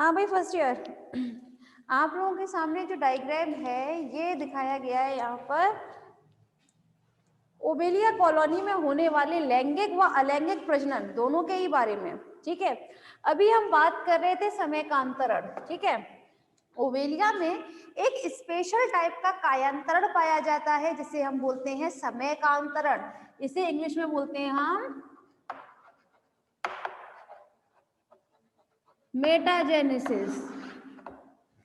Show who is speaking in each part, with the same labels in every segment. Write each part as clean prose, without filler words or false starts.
Speaker 1: हाँ भाई first year. आप लोगों के सामने जो डायग्राम है ये दिखाया गया है यहाँ पर ओबेलिया कॉलोनी में होने वाले लैंगिक व अलैंगिक प्रजनन दोनों के ही बारे में। ठीक है, अभी हम बात कर रहे थे समय का अंतरण। ठीक है, ओबेलिया में एक स्पेशल टाइप का कायांतरण पाया जाता है जिसे हम बोलते हैं समय का अंतरण। इसे इंग्लिश में बोलते हैं हम मेटाजेनेसिस।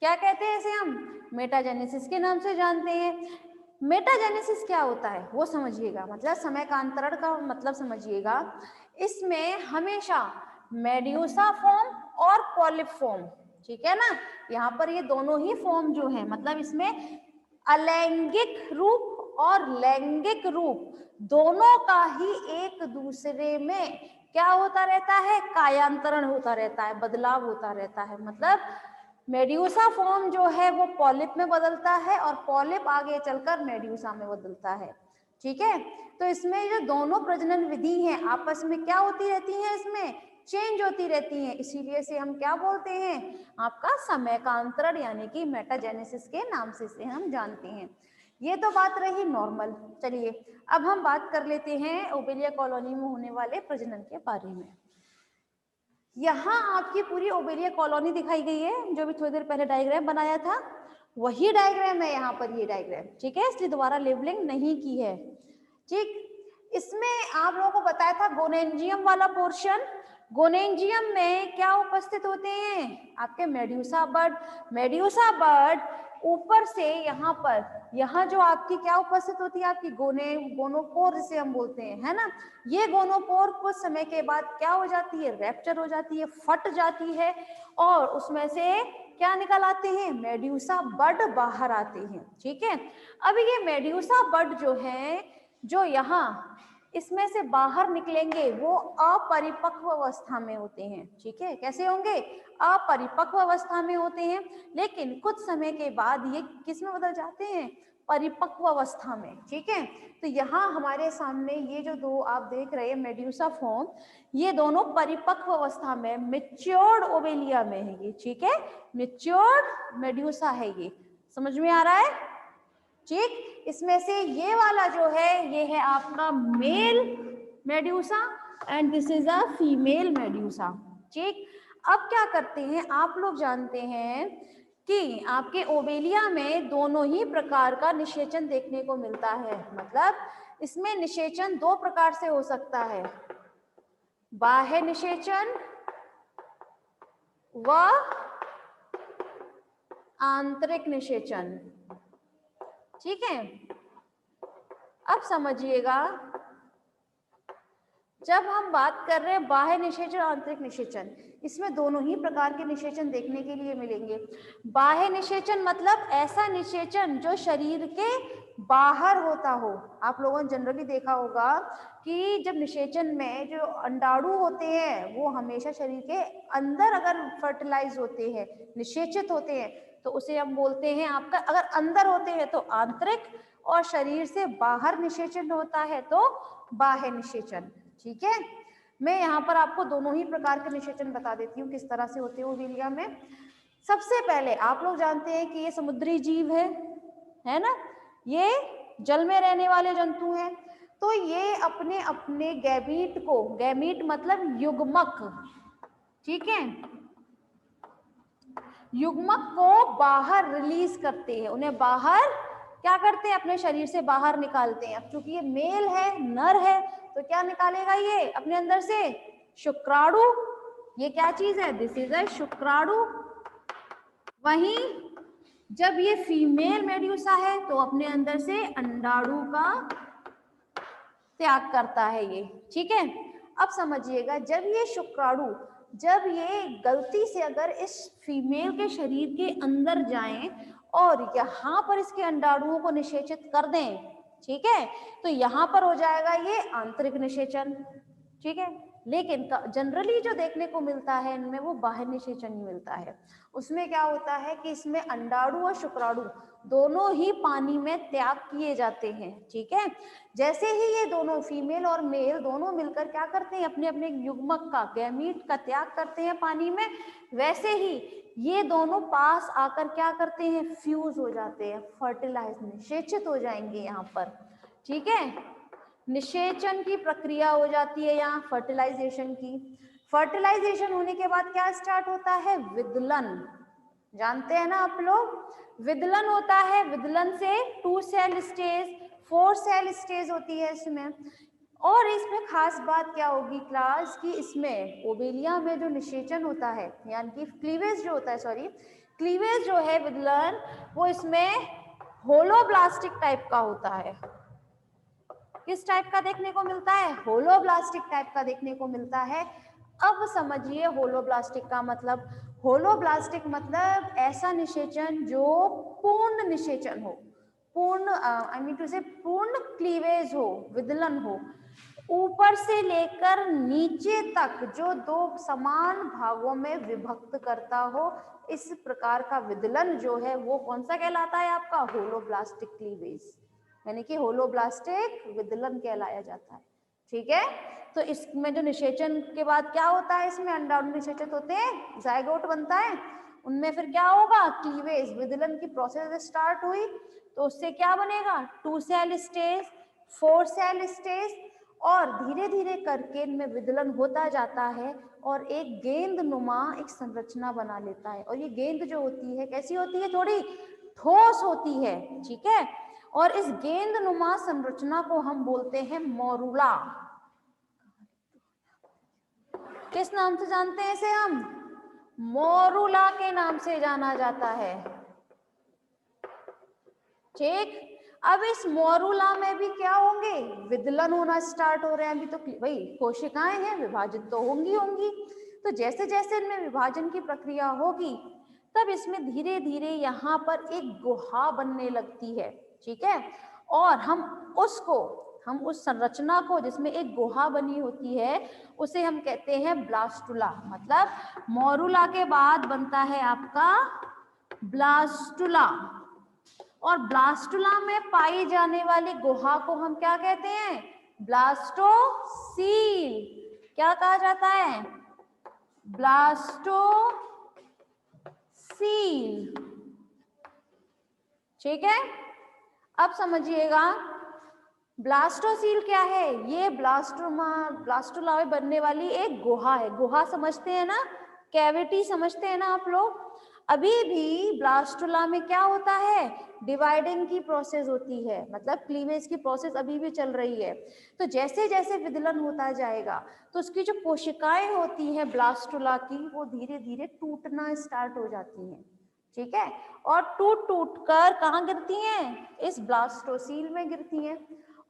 Speaker 1: क्या कहते हैं इसे हम? मेटाजेनेसिस के नाम से जानते हैं। मेटाजेनेसिस क्या होता है वो समझिएगा, मतलब समय का अंतरण का मतलब समझिएगा। इसमें हमेशा मेड्यूसा फॉर्म और पॉलिप फॉर्म, ठीक है ना, यहाँ पर ये दोनों ही फॉर्म जो है, मतलब इसमें अलैंगिक रूप और लैंगिक रूप दोनों का ही एक दूसरे में क्या होता रहता है? कायांतरण होता रहता है, बदलाव होता रहता है। मतलब मेड्यूसा फॉर्म जो है वो पॉलिप में बदलता है और पॉलिप आगे चलकर मेड्यूसा में बदलता है। ठीक है, तो इसमें जो दोनों प्रजनन विधि हैं आपस में क्या होती रहती हैं? इसमें चेंज होती रहती हैं, इसीलिए से हम क्या बोलते हैं? आपका समय का अंतरण यानी कि मेटाजेनेसिस के नाम से इसे हम जानते हैं। ये तो बात रही नॉर्मल। चलिए अब हम बात कर लेते हैं ओबेलिया कॉलोनी में होने वाले प्रजनन के बारे में। यहाँ आपकी पूरी ओबेलिया कॉलोनी दिखाई गई है, जो भी थोड़ी देर पहले डायग्राम बनाया था वही डायग्राम है यहाँ पर, ये डायग्राम। ठीक है, इसलिए दोबारा लेबलिंग नहीं की है। ठीक, इसमें आप लोगों को बताया था गोनेंजियम वाला पोर्शन। गोनेंजियम में क्या उपस्थित होते हैं? आपके मेड्यूसा बड। मेड्यूसा बड ऊपर से यहाँ पर, यहाँ जो आपकी क्या उपस्थित होती है? आपकी गोनोपोर जिसे हम बोलते हैं, है ना। ये गोनोपोर कुछ समय के बाद क्या हो जाती है? रैप्चर हो जाती है, फट जाती है और उसमें से क्या निकल आते हैं? मेड्यूसा बड बाहर आते हैं। ठीक है, अब ये मेड्यूसा बड जो है, जो यहाँ इसमें से बाहर निकलेंगे वो अपरिपक्व अवस्था में होते हैं। ठीक है, कैसे होंगे? अपरिपक्व अवस्था में होते हैं, लेकिन कुछ समय के बाद ये किस में बदल जाते हैं? परिपक्व अवस्था में। ठीक है, तो यहाँ हमारे सामने ये जो दो आप देख रहे हैं मेड्यूसा फॉर्म, ये दोनों परिपक्व अवस्था में, मेच्योर्ड ओबेलिया में है ये। ठीक है, मेच्योर्ड मेड्यूसा है ये, समझ में आ रहा है? ठीक, इसमें से ये वाला जो है ये है आपका male Medusa and this is a female Medusa. ठीक, अब क्या करते हैं आप लोग जानते हैं कि आपके ओबेलिया में दोनों ही प्रकार का निषेचन देखने को मिलता है। मतलब इसमें निषेचन दो प्रकार से हो सकता है, बाह्य निषेचन व आंतरिक निषेचन। ठीक है, अब समझिएगा, जब हम बात कर रहे हैं बाह्य निषेचन और आंतरिक निषेचन, इसमें दोनों ही प्रकार के निषेचन देखने के लिए मिलेंगे। बाह्य निषेचन मतलब ऐसा निषेचन जो शरीर के बाहर होता हो। आप लोगों ने जनरली देखा होगा कि जब निषेचन में जो अंडाणु होते हैं वो हमेशा शरीर के अंदर अगर फर्टिलाइज होते हैं, निषेचित होते हैं, तो उसे हम बोलते हैं आपका, अगर अंदर होते हैं तो आंतरिक, और शरीर से बाहर निषेचन होता है तो बाह्य निषेचन। ठीक है, मैं यहाँ पर आपको दोनों ही प्रकार के निषेचन बता देती हूँ किस तरह से होते हैं ओबेलिया में। सबसे पहले आप लोग जानते हैं कि ये समुद्री जीव है ना, ये जल में रहने वाले जंतु हैं, तो ये अपने अपने गैमीट को, गैमीट मतलब युग्मक, ठीक है, युग्मक को बाहर रिलीज करते हैं, उन्हें बाहर क्या करते हैं? अपने शरीर से बाहर निकालते हैं। अब चूंकि ये मेल है, नर है, तो क्या निकालेगा ये अपने अंदर से? शुक्राणु। ये क्या चीज है? दिस इज अ शुक्राणु। वहीं जब ये फीमेल मेड्यूसा है तो अपने अंदर से अंडाणु का त्याग करता है ये। ठीक है, अब समझिएगा, जब ये शुक्राणु, जब ये गलती से अगर इस फीमेल के शरीर के अंदर जाएं और यहाँ पर इसके अंडाणुओं को निषेचित कर दें, ठीक है, तो यहाँ पर हो जाएगा ये आंतरिक निषेचन। ठीक है, लेकिन जनरली जो देखने को मिलता है इनमें वो बाह्य निषेचन ही मिलता है। उसमें क्या होता है कि इसमें अंडाणु और शुक्राणु दोनों ही पानी में त्याग किए जाते हैं, ठीक है। जैसे ही ये दोनों फीमेल और मेल दोनों मिलकर क्या करते हैं, अपने अपने युग्मक का, गैमीट का त्याग करते हैं पानी में, वैसे ही ये दोनों पास आकर क्या करते हैं, फ्यूज हो जाते हैं, फर्टिलाइज, निषेचित हो जाएंगे यहाँ पर, ठीक है। निषेचन की प्रक्रिया हो जाती है यहाँ फर्टिलाइजेशन की। फर्टिलाइजेशन होने के बाद क्या स्टार्ट होता है, विदलन, जानते हैं ना आप लोग, विदलन होता है। विदलन से 2 सेल स्टेज, 4 सेल स्टेज होती है इसमें। और इसमें खास बात क्या होगी क्लास की, इसमें ओवेलिया में जो निषेचन होता है, यानी कि क्लीवेज जो होता है, सॉरी क्लीवेज जो है विदलन, वो इसमें होलोब्लास्टिक टाइप का होता है। किस टाइप का देखने को मिलता है, होलोब्लास्टिक टाइप का देखने को मिलता है। अब समझिए होलोब्लास्टिक का मतलब, होलोब्लास्टिक मतलब ऐसा निषेचन जो पूर्ण निषेचन हो, पूर्ण आई मीन टू से पूर्ण क्लीवेज हो, विदलन हो, ऊपर से लेकर नीचे तक जो दो समान भागों में विभक्त करता हो, इस प्रकार का विदलन जो है वो कौन सा कहलाता है आपका, होलोब्लास्टिक क्लीवेज, यानी कि होलोब्लास्टिक विदलन कहलाया जाता है, ठीक है। तो इसमें जो निषेचन के बाद क्या होता है, इसमें अंडाणु निषेचित होते हैं, जायगोट बनता है, उनमें फिर क्या होगा, क्लीवेज, विदलन की प्रोसेस स्टार्ट हुई, तो उससे क्या बनेगा, 2 सेल स्टेज, 4 सेल स्टेज, और धीरे धीरे करके इनमें विदलन होता जाता है और एक गेंद नुमा एक संरचना बना लेता है। और ये गेंद जो होती है कैसी होती है, थोड़ी ठोस होती है, ठीक है। और इस गेंद नुमा संरचना को हम बोलते हैं मोरूला। किस नाम से जानते हैं इसे हम, मोरूला के नाम से जाना जाता है, ठीक। अब इस मोरूला में भी क्या होंगे, विदलन होना स्टार्ट हो रहे हैं, अभी तो भाई कोशिकाएं हैं, विभाजित तो होंगी होंगी, तो जैसे जैसे इनमें विभाजन की प्रक्रिया होगी तब इसमें धीरे धीरे यहाँ पर एक गुहा बनने लगती है, ठीक है। और हम उस संरचना को जिसमें एक गुहा बनी होती है उसे हम कहते हैं ब्लास्टुला। मतलब मोरूला के बाद बनता है आपका ब्लास्टुला, और ब्लास्टुला में पाई जाने वाली गुहा को हम क्या कहते हैं, ब्लास्टोसील। क्या कहा जाता है, ब्लास्टोसील, ठीक है। अब समझिएगा ब्लास्टोसील क्या है, ये ब्लास्टुला में बनने वाली एक गुहा है। गुहा समझते हैं ना, कैविटी समझते हैं ना आप लोग। अभी भी ब्लास्टुला में क्या होता है, डिवाइडिंग की प्रोसेस होती है, मतलब क्लीवेज की प्रोसेस अभी भी चल रही है। तो जैसे जैसे विदलन होता जाएगा तो उसकी जो कोशिकाएं होती हैं ब्लास्टुला की, वो धीरे धीरे टूटना स्टार्ट हो जाती हैं, ठीक है। और टूट टूट कर कहाँ गिरती हैं, इस ब्लास्टोसील में गिरती हैं,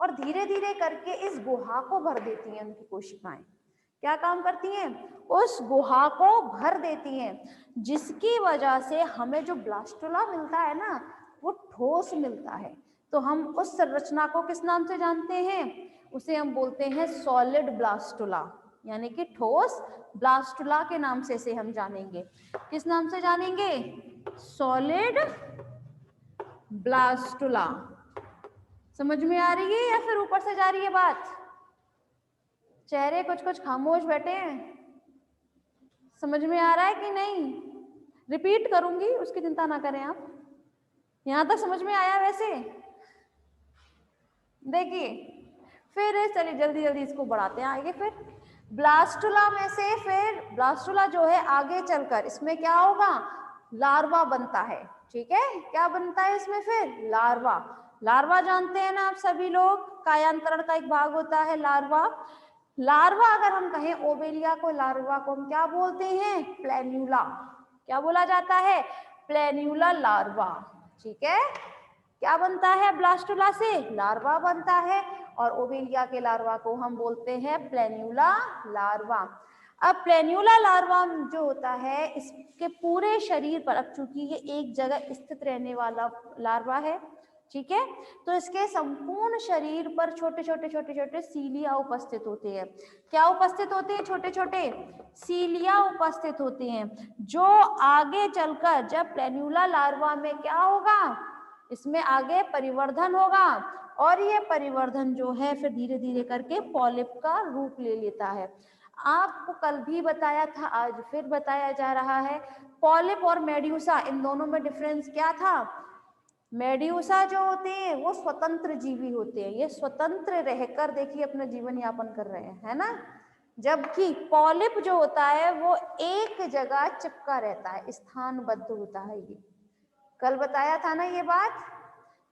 Speaker 1: और धीरे धीरे करके इस गुहा को भर देती हैं। उनकी कोशिकाएं क्या काम करती हैं, उस गुहा को भर देती हैं, जिसकी वजह से हमें जो ब्लास्टुला मिलता है ना वो ठोस मिलता है। तो हम उस संरचना को किस नाम से जानते हैं, उसे हम बोलते हैं सॉलिड ब्लास्टुला, यानी कि ठोस ब्लास्टुला के नाम से इसे हम जानेंगे। किस नाम से जानेंगे, सॉलिड ब्लास्टुला। समझ में आ रही है या फिर ऊपर से जा रही है बात, चेहरे कुछ कुछ खामोश बैठे हैं, समझ में आ रहा है कि नहीं, रिपीट करूंगी उसकी चिंता ना करें आप। यहां तक समझ में आया वैसे, देखिए फिर चलिए जल्दी जल्दी इसको बढ़ाते हैं आगे। फिर ब्लास्टुला में से फिर ब्लास्टुला जो है आगे चलकर इसमें क्या होगा, लार्वा बनता है, ठीक है। क्या बनता है इसमें, फिर लार्वा। लार्वा जानते हैं ना आप सभी लोग, कायांतरण का एक भाग होता है लार्वा। लार्वा अगर हम कहें ओवेलिया को, लार्वा को हम क्या बोलते हैं, प्लेन्यूला। क्या बोला जाता है, प्लेन्यूला लार्वा, ठीक है। क्या बनता है ब्लास्टुला से, लार्वा बनता है, और ओवेलिया के लार्वा को हम बोलते हैं प्लेन्यूला लार्वा। अब प्लेन्यूला लार्वा जो होता है इसके पूरे शरीर पर, अब चूंकि ये एक जगह स्थित रहने वाला लार्वा है, ठीक है, तो इसके संपूर्ण शरीर पर छोटे छोटे छोटे छोटे सीलिया उपस्थित होते हैं। क्या उपस्थित होते हैं, छोटे छोटे सीलिया उपस्थित होते हैं, जो आगे चलकर जब प्लेन्यूला लार्वा में क्या होगा, इसमें आगे परिवर्धन होगा और ये परिवर्धन जो है फिर धीरे धीरे करके पॉलिप का रूप ले लेता है। आपको कल भी बताया था, आज फिर बताया जा रहा है, पॉलिप और मेड्यूसा इन दोनों में डिफरेंस क्या था। मेड्यूसा जो होते हैं वो स्वतंत्र जीवी होते हैं, ये स्वतंत्र रहकर देखिए अपना जीवन यापन कर रहे हैं, है ना। जबकि पॉलिप जो होता है वो एक जगह चिपका रहता है, स्थानबद्ध होता है। ये कल बताया था ना ये बात,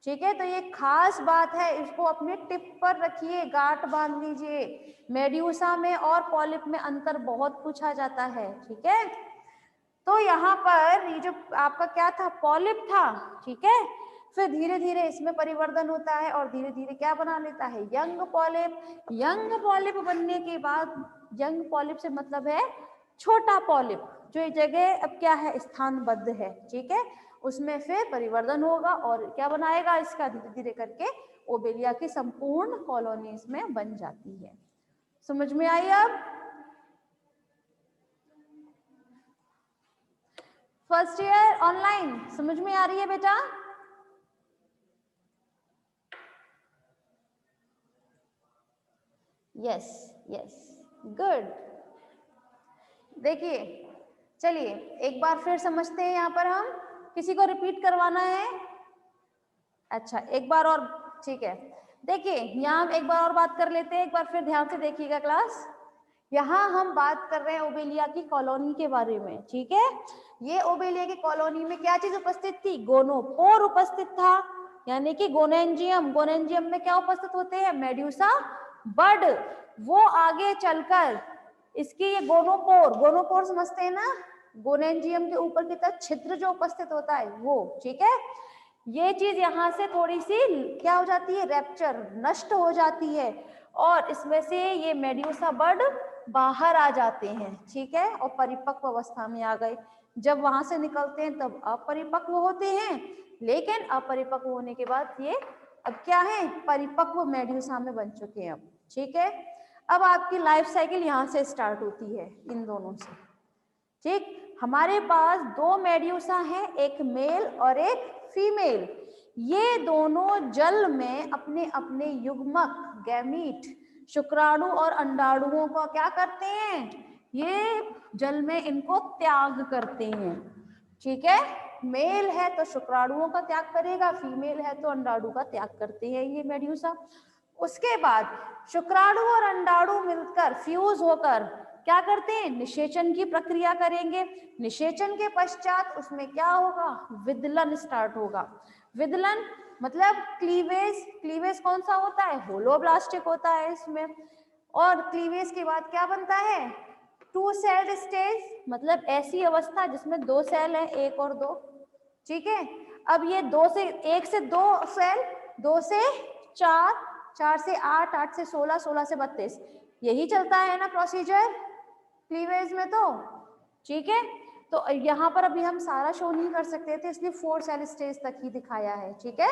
Speaker 1: ठीक है। तो ये खास बात है, इसको अपने टिप पर रखिए, गांठ बांध लीजिए। मेड्यूसा में और पॉलिप में अंतर बहुत पूछा जाता है, ठीक है। तो यहाँ पर ये जो आपका क्या था, पॉलिप था, ठीक है। फिर धीरे धीरे इसमें परिवर्तन होता है और धीरे धीरे क्या बना लेता है, यंग पॉलिप। यंग पॉलिप बनने के बाद, यंग पॉलिप से मतलब है छोटा पॉलिप, जो ये जगह अब क्या है, स्थानबद्ध है, ठीक है। उसमें फिर परिवर्तन होगा और क्या बनाएगा इसका, धीरे धीरे करके ओबेलिया की संपूर्ण कॉलोनी इसमें बन जाती है। समझ में आई अब। फर्स्ट ईयर ऑनलाइन समझ में आ रही है बेटा। Yes yes, good. देखिए चलिए एक बार फिर समझते हैं, यहाँ पर हम किसी को रिपीट करवाना है। अच्छा एक बार और, ठीक है। देखिए यहाँ हम एक बार और बात कर लेते हैं, एक बार फिर ध्यान से देखिएगा क्लास। यहाँ हम बात कर रहे हैं ओबेलिया की कॉलोनी के बारे में, ठीक है। ये ओबेलिया की कॉलोनी में क्या चीज उपस्थित थी, गोनोपोर उपस्थित था, यानी कि गोनेंजियम। गोनेंजियम में क्या उपस्थित होते हैं, मेड्यूसा बड। वो आगे चलकर इसकी ये गोनोपोर, गोनोपोर समझते हैं ना, गोनेंजियम के ऊपर की तरफ छिद्र जो उपस्थित होता है वो, ठीक है। ये चीज यहाँ से थोड़ी सी क्या हो जाती है, रैप्चर, नष्ट हो जाती है और इसमें से ये मेड्यूसा बड बाहर आ जाते हैं, ठीक है, और परिपक्व अवस्था में आ गए। जब वहां से निकलते हैं तब अपरिपक्व होते हैं, लेकिन अपरिपक्व होने के बाद ये अब क्या है, परिपक्व मेड्यूसा में बन चुके हैं अब, ठीक है। अब आपकी लाइफ साइकिल यहाँ से स्टार्ट होती है इन दोनों से, ठीक। हमारे पास दो मेड्यूसा हैं, एक मेल और एक फीमेल। ये दोनों जल में अपने अपने युग्मक, गैमीट, शुक्राणु और अंडाणुओं को क्या करते हैं, ये जल में इनको त्याग करते हैं, ठीक है। मेल है तो शुक्राणुओं का त्याग करेगा, फीमेल है तो अंडाणु का त्याग करते हैं ये मेड्यूसा। उसके बाद शुक्राणु और अंडाणु मिलकर फ्यूज होकर क्या करते हैं, निषेचन की प्रक्रिया करेंगे। निषेचन के पश्चात उसमें क्या होगा, विदलन स्टार्ट होगा। विदलन मतलब क्लीवेज। क्लीवेज कौन सा होता है, होलोब्लास्टिक होता है इसमें। और क्लीवेज के बाद क्या बनता है, टू सेल्ड स्टेज, मतलब ऐसी अवस्था जिसमें दो सेल है, एक और दो, ठीक है। अब ये दो से एक से दो सेल, दो से चार, चार से आठ, आठ से 16, 16 से 32, यही चलता है ना प्रोसीजर क्लीवेज में, तो ठीक है। तो यहाँ पर अभी हम सारा शो नहीं कर सकते थे, इसलिए 4 सेल स्टेज तक ही दिखाया है, ठीक है।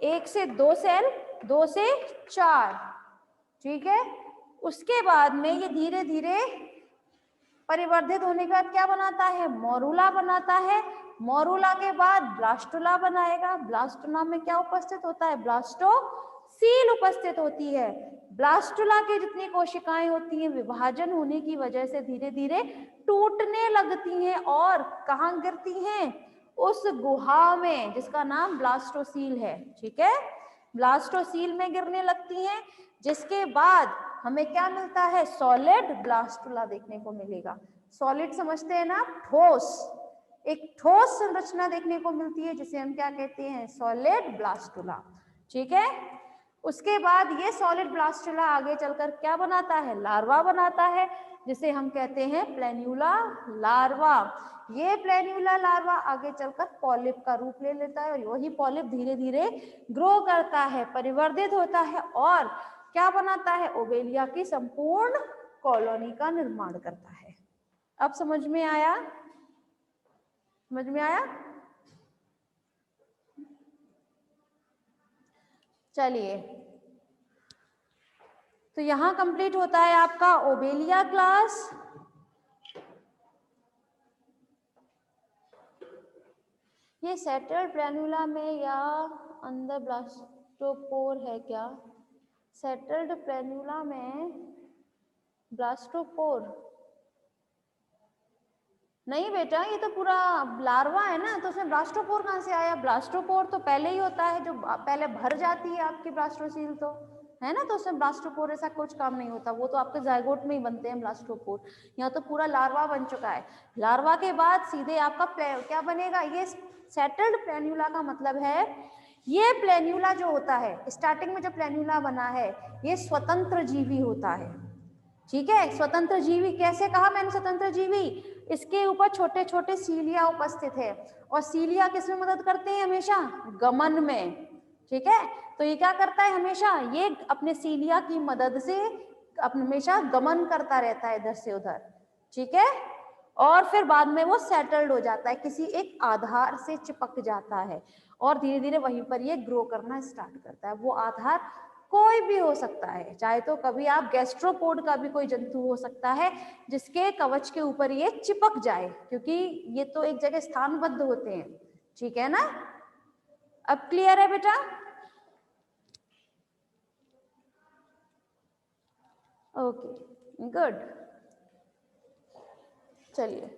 Speaker 1: एक से दो सेल, दो से चार, ठीक है। उसके बाद में ये धीरे धीरे परिवर्धित होने के बाद क्या बनाता है, मोरूला बनाता है। मोरूला के बाद ब्लास्टुला बनाएगा। ब्लास्टुला में क्या उपस्थित होता है, ब्लास्टोसील उपस्थित होती है। ब्लास्टुला की जितनी कोशिकाएं होती हैं, विभाजन होने की वजह से धीरे धीरे टूटने लगती हैं और कहाँ गिरती हैं, उस गुहा में जिसका नाम ब्लास्टोसील है, ठीक है। ब्लास्टोसील में गिरने लगती हैं, जिसके बाद हमें क्या मिलता है, सॉलिड ब्लास्टुला देखने को मिलेगा। सॉलिड समझते हैं ना, ठोस, एक ठोस संरचना देखने को मिलती है जिसे हम क्या कहते हैं, सॉलिड ब्लास्टुला, ठीक है। उसके बाद ये सॉलिड ब्लास्टुला आगे चलकर क्या बनाता है, लार्वा बनाता है, जिसे हम कहते हैं प्लेन्यूला लार्वा। ये प्लेन्यूला लार्वा आगे चलकर पॉलिप का रूप ले लेता है और वही पॉलिप धीरे धीरे ग्रो करता है, परिवर्धित होता है और क्या बनाता है, ओबेलिया की संपूर्ण कॉलोनी का निर्माण करता है। अब समझ में आया, समझ में आया। चलिए तो यहाँ कंप्लीट होता है आपका ओबेलिया क्लास। ये सेटल्ड प्लैन्युला में या अंदर ब्लास्टोपोर है क्या? सेटल्ड प्लैन्युला में ब्लास्टोपोर नहीं बेटा, ये तो पूरा लार्वा है ना, तो उसमें ब्लास्टोपोर कहाँ से आया? ब्लास्टोपोर तो पहले ही होता है, जो पहले भर जाती है आपकी ब्लास्टोसील, तो है ना, तो उसमें ब्लास्टोपोर ऐसा कुछ काम नहीं होता, वो तो आपके जाइगोट में ही बनते हैं ब्लास्टोपोर। यहाँ तो पूरा लार्वा बन चुका है। लार्वा के बाद सीधे आपका क्या बनेगा? ये सेटल्ड प्लैन्युला का मतलब है ये प्लैन्युला जो होता है, स्टार्टिंग में जो प्लैन्युला बना है, ये स्वतंत्र जीवी होता है। ठीक है, स्वतंत्र जीवी कैसे कहा मैंने? स्वतंत्र जीवी, इसके ऊपर छोटे छोटे सीलिया उपस्थित है, और सीलिया किसमें मदद करते हैं? हमेशा गमन में। ठीक है, तो ये क्या करता है? हमेशा ये अपने सीलिया की मदद से हमेशा गमन करता रहता है इधर से उधर। ठीक है, और फिर बाद में वो सेटल्ड हो जाता है, किसी एक आधार से चिपक जाता है, और धीरे धीरे वहीं पर ये ग्रो करना स्टार्ट करता है। वो आधार कोई भी हो सकता है, चाहे तो कभी आप गैस्ट्रोपोड का भी कोई जंतु हो सकता है जिसके कवच के ऊपर ये चिपक जाए, क्योंकि ये तो एक जगह स्थानबद्ध होते हैं। ठीक है ना? अब क्लियर है बेटा? Okay, good. चलिए,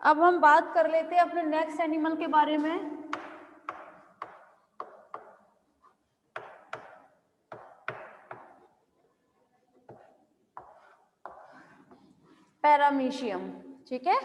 Speaker 1: अब हम बात कर लेते हैं अपने नेक्स्ट एनिमल के बारे में। पैरामीशियम। ठीक है,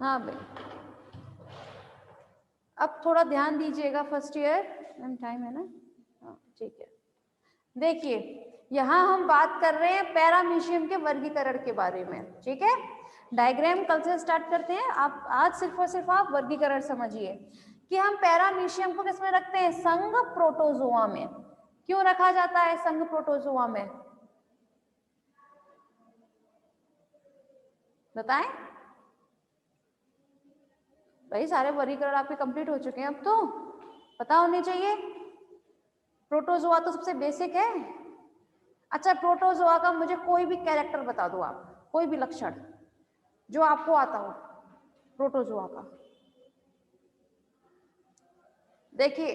Speaker 1: हाँ भाई, अब थोड़ा ध्यान दीजिएगा फर्स्ट ईयर, टाइम है ना? हाँ ठीक है। देखिए, यहाँ हम बात कर रहे हैं पैरामीशियम के वर्गीकरण के बारे में। ठीक है, डायग्राम कल से स्टार्ट करते हैं, आप आज सिर्फ और सिर्फ आप वर्गीकरण समझिए कि हम पैरामीशियम को किसमें रखते हैं? संघ प्रोटोजोआ में। क्यों रखा जाता है संघ प्रोटोजोआ में? बताएं भाई, सारे वर्गीकरण आपके कंप्लीट हो चुके हैं, अब तो पता होने चाहिए। प्रोटोजोआ तो सबसे बेसिक है। अच्छा, प्रोटोजोआ का मुझे कोई भी कैरेक्टर बता दो आप, कोई भी लक्षण जो आपको आता हो प्रोटोजोआ का। देखिए,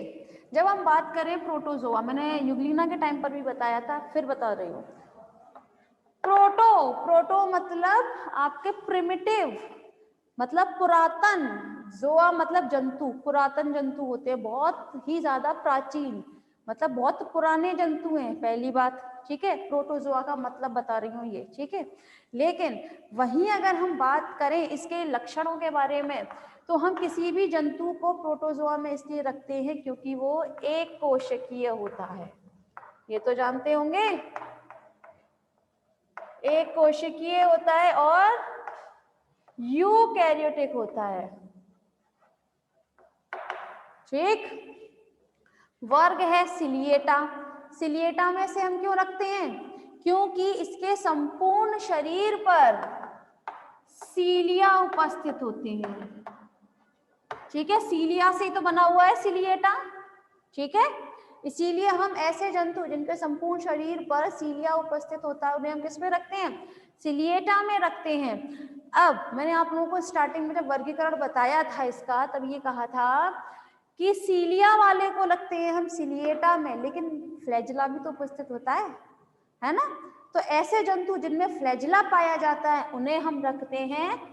Speaker 1: जब हम बात करें प्रोटोजोआ, मैंने यूग्लिना के टाइम पर भी बताया था, फिर बता रही हूँ। प्रोटो मतलब आपके प्रिमिटिव, मतलब पुरातन। जोआ मतलब जंतु, पुरातन जंतु होते हैं, बहुत ही ज्यादा प्राचीन, मतलब बहुत पुराने जंतु हैं, पहली बात, ठीक है। प्रोटोजोआ का मतलब बता रही हूँ ये, ठीक है। लेकिन वहीं अगर हम बात करें इसके लक्षणों के बारे में, तो हम किसी भी जंतु को प्रोटोजोआ में इसलिए रखते हैं क्योंकि वो एक कोशिकीय होता है, ये तो जानते होंगे, एक कोशिकीय होता है और यूकैरियोटिक होता है, ठीक। वर्ग है सिलिएटा। सिलिएटा में से हम क्यों रखते हैं? क्योंकि इसके संपूर्ण शरीर पर सीलिया उपस्थित होती हैं, ठीक है। सीलिया से तो बना हुआ है सिलिएटा, ठीक है। इसीलिए हम ऐसे जंतु जिनके संपूर्ण शरीर पर सीलिया उपस्थित होता है उन्हें हम किस में रखते हैं? सिलिएटा में रखते हैं। अब मैंने आप लोगों को स्टार्टिंग में जब वर्गीकरण बताया था इसका, तब ये कहा था कि सीलिया वाले को लगते हैं हम सिलिएटा में, लेकिन फ्लैजिला भी तो उपस्थित होता है ना। तो ऐसे जंतु जिनमें फ्लैजिला पाया जाता है उन्हें हम रखते हैं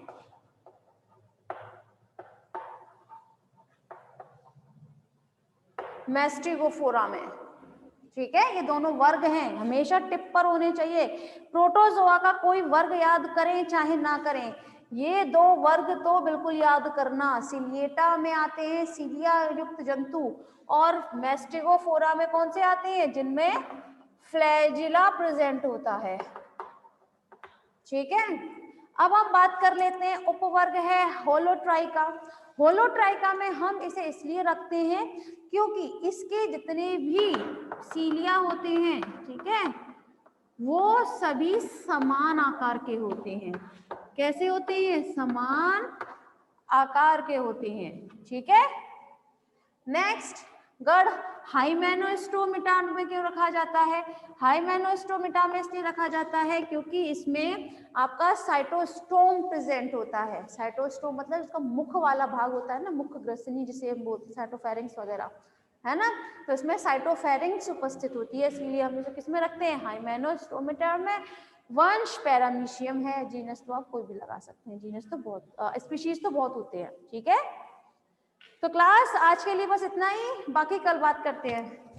Speaker 1: मैस्टिगोफोरा में, ठीक है। ये दोनों वर्ग हैं, हमेशा टिप पर होने चाहिए। प्रोटोजोआ का कोई वर्ग याद करें चाहे ना करें, ये दो वर्ग तो बिल्कुल याद करना। सिलिएटा में आते हैं सीलिया युक्त जंतु, और मैस्टिगोफोरा में कौन से आते हैं? जिनमें फ्लैजिला प्रेजेंट होता है, ठीक है। अब हम बात कर लेते हैं उपवर्ग है होलोट्राइका। होलोट्राइका में हम इसे इसलिए रखते हैं क्योंकि इसके जितने भी सीलिया होते हैं, ठीक है, वो सभी समान आकार के होते हैं। कैसे होते हैं? समान आकार के होते हैं, ठीक है। नेक्स्ट, गढ़ हाइमेनोस्टोमिटा में क्यों रखा जाता है? हाइमेनोस्टोमिटा में इसलिए रखा जाता है क्योंकि इसमें आपका साइटोस्टोम प्रेजेंट होता है। साइटोस्टोम मतलब इसका मुख वाला भाग होता है ना, मुख ग्रसनी जिसे हम बोलते हैं, साइटोफेरिंक्स वगैरह, है ना। तो इसमें साइटोफेरिंक्स उपस्थित होती है, इसलिए हम इसे किसमें रखते हैं? हाइमेनोस्टोमिटा में। वंश पैरामीशियम है, जीनस तो आप कोई भी लगा सकते हैं, जीनस तो बहुत, स्पीशीज तो बहुत होते हैं, ठीक है। तो क्लास आज के लिए बस इतना ही, बाकी कल बात करते हैं।